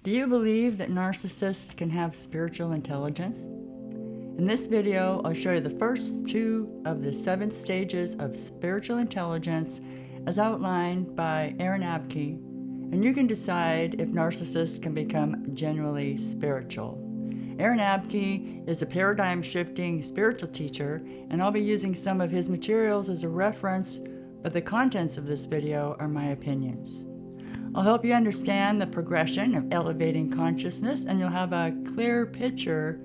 Do you believe that narcissists can have spiritual intelligence? In this video, I'll show you the first 2 of the 7 stages of spiritual intelligence as outlined by AARON ABKE, and you can decide if narcissists can become genuinely spiritual. AARON ABKE is a paradigm-shifting spiritual teacher, and I'll be using some of his materials as a reference, but the contents of this video are my opinions. I'll help you understand the progression of elevating consciousness, and you'll have a clear picture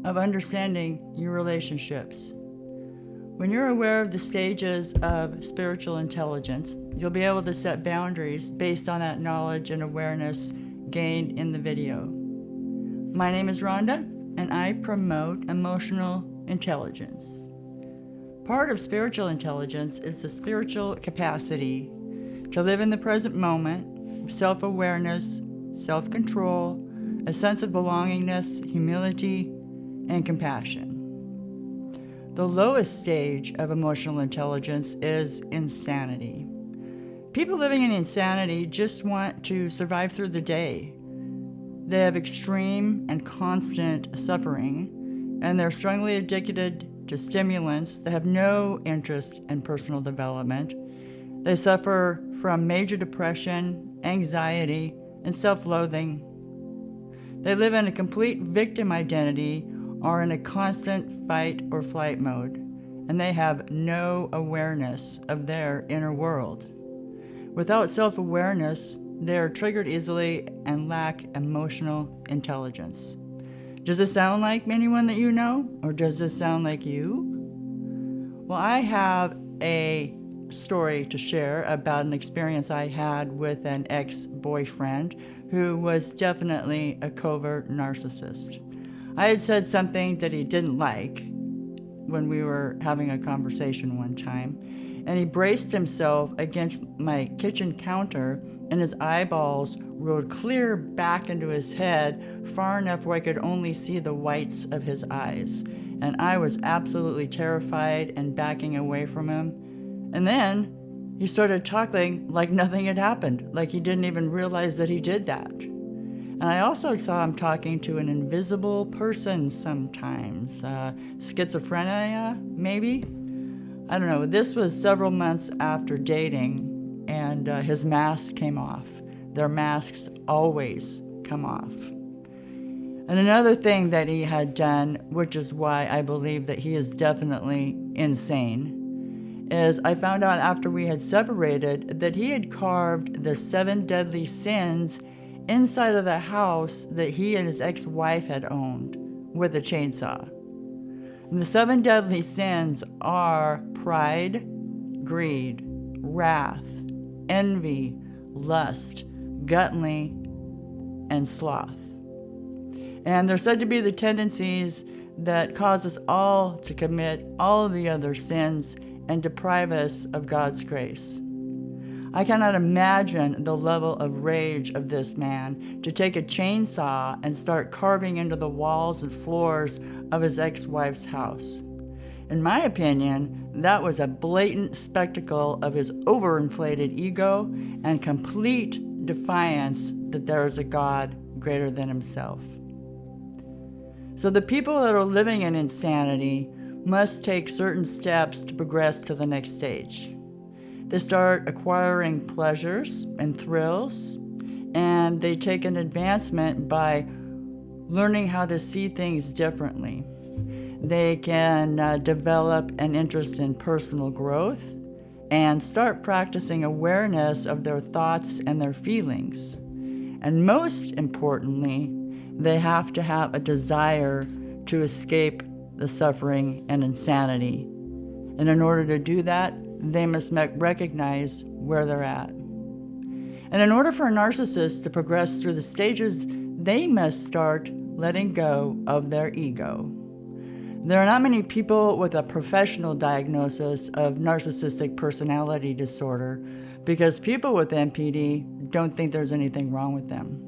of understanding your relationships. When you're aware of the stages of spiritual intelligence, you'll be able to set boundaries based on that knowledge and awareness gained in the video. My name is Rhonda, and I promote emotional intelligence. Part of spiritual intelligence is the spiritual capacity to live in the present moment, self-awareness, self-control, a sense of belongingness, humility, and compassion. The lowest stage of emotional intelligence is insanity. People living in insanity just want to survive through the day. They have extreme and constant suffering, and they're strongly addicted to stimulants that have no interest in personal development. They suffer from major depression, anxiety, and self-loathing. They live in a complete victim identity or in a constant fight or flight mode, and they have no awareness of their inner world. Without self-awareness, they are triggered easily and lack emotional intelligence. Does this sound like anyone that you know, or does this sound like you? Well, I have a story to share about an experience I had with an ex-boyfriend who was definitely a covert narcissist. I had said something that he didn't like when we were having a conversation one time, and he braced himself against my kitchen counter, and his eyeballs rolled clear back into his head, far enough where I could only see the whites of his eyes. And I was absolutely terrified and backing away from him. And then he started talking like nothing had happened, like he didn't even realize that he did that. And I also saw him talking to an invisible person sometimes. Schizophrenia, maybe? I don't know. This was several months after dating, and his mask came off. Their masks always come off. And another thing that he had done, which is why I believe that he is definitely insane, is I found out after we had separated that he had carved the 7 deadly sins inside of the house that he and his ex-wife had owned with a chainsaw. And the 7 deadly sins are pride, greed, wrath, envy, lust, gluttony, and sloth. And they're said to be the tendencies that cause us all to commit all of the other sins and deprive us of God's grace. I cannot imagine the level of rage of this man to take a chainsaw and start carving into the walls and floors of his ex-wife's house. In my opinion, that was a blatant spectacle of his overinflated ego and complete defiance that there is a God greater than himself. So the people that are living in insanity must take certain steps to progress to the next stage. They start acquiring pleasures and thrills, and they take an advancement by learning how to see things differently. They can develop an interest in personal growth and start practicing awareness of their thoughts and their feelings. And most importantly, they have to have a desire to escape the suffering and insanity. And in order to do that, they must recognize where they're at. And in order for a narcissist to progress through the stages, they must start letting go of their ego. There are not many people with a professional diagnosis of narcissistic personality disorder because people with NPD don't think there's anything wrong with them.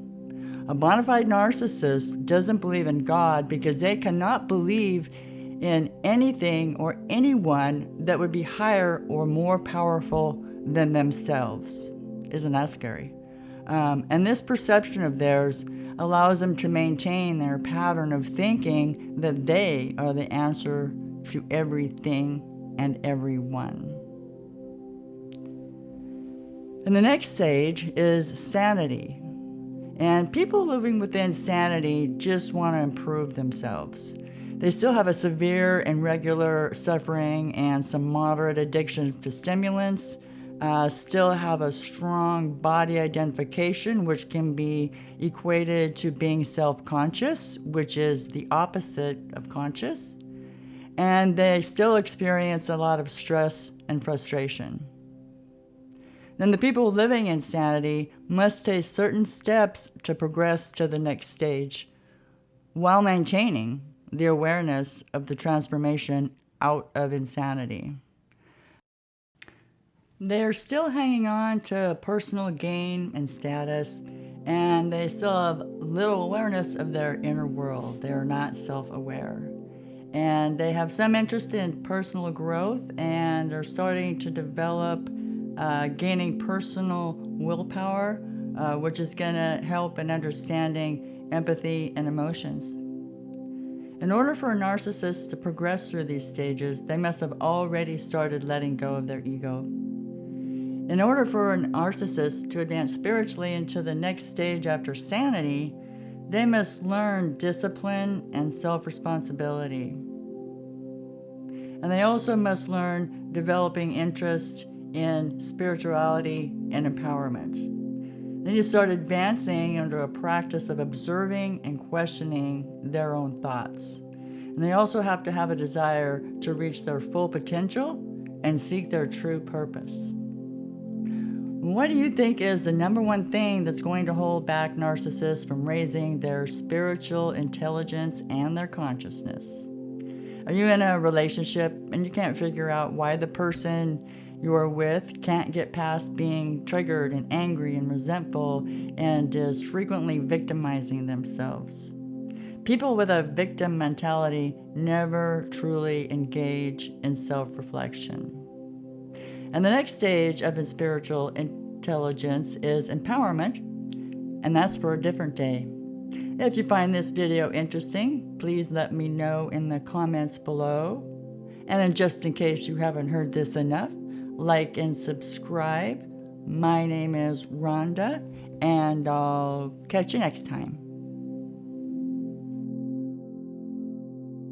A bona fide narcissist doesn't believe in God because they cannot believe in anything or anyone that would be higher or more powerful than themselves. Isn't that scary? And this perception of theirs allows them to maintain their pattern of thinking that they are the answer to everything and everyone. And the next stage is sanity. And people living within sanity just want to improve themselves. They still have a severe and regular suffering and some moderate addictions to stimulants, still have a strong body identification, which can be equated to being self-conscious, which is the opposite of conscious. And they still experience a lot of stress and frustration. Then the people living in sanity must take certain steps to progress to the next stage while maintaining the awareness of the transformation out of insanity. They're still hanging on to personal gain and status, and they still have little awareness of their inner world. They are not self-aware. And they have some interest in personal growth, and are starting to develop gaining personal willpower, which is going to help in understanding empathy and emotions. In order for a narcissist to progress through these stages, they must have already started letting go of their ego. In order for a narcissist to advance spiritually into the next stage after sanity, they must learn discipline and self-responsibility. And they also must learn developing interest in spirituality and empowerment. Then you start advancing into a practice of observing and questioning their own thoughts. And they also have to have a desire to reach their full potential and seek their true purpose. What do you think is the number one thing that's going to hold back narcissists from raising their spiritual intelligence and their consciousness? Are you in a relationship and you can't figure out why the person you are with can't get past being triggered and angry and resentful and is frequently victimizing themselves? People with a victim mentality never truly engage in self-reflection. And the next stage of spiritual intelligence is empowerment, and that's for a different day. If you find this video interesting, please let me know in the comments below. And just in case you haven't heard this enough, like and subscribe. My name is Rhonda, and I'll catch you next time.